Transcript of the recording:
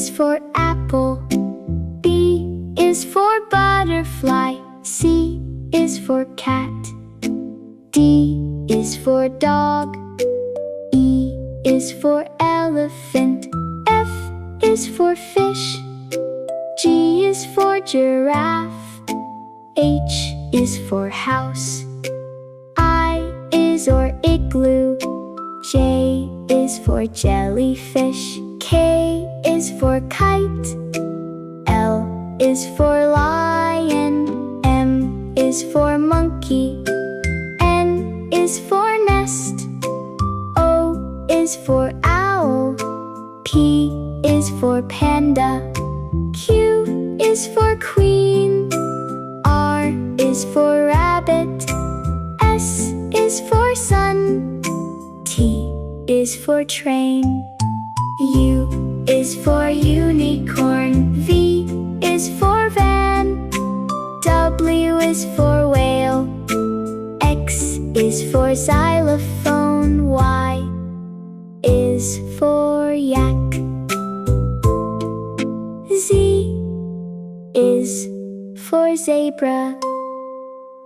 is for apple. B is for butterfly. C is for cat. D is for dog. E is for elephant. F is for fish. G is for giraffe. H is for house. I is for igloo. J is for jellyfish. K is for kite. L is for lion. M is for monkey. N is for nest. O is for owl. P is for panda. Q is for queen. R is for rabbit. S is for sun. T is for train. U is for unicorn. V is for van. W is for whale. X is for xylophone. Y is for yak. Z is for zebra.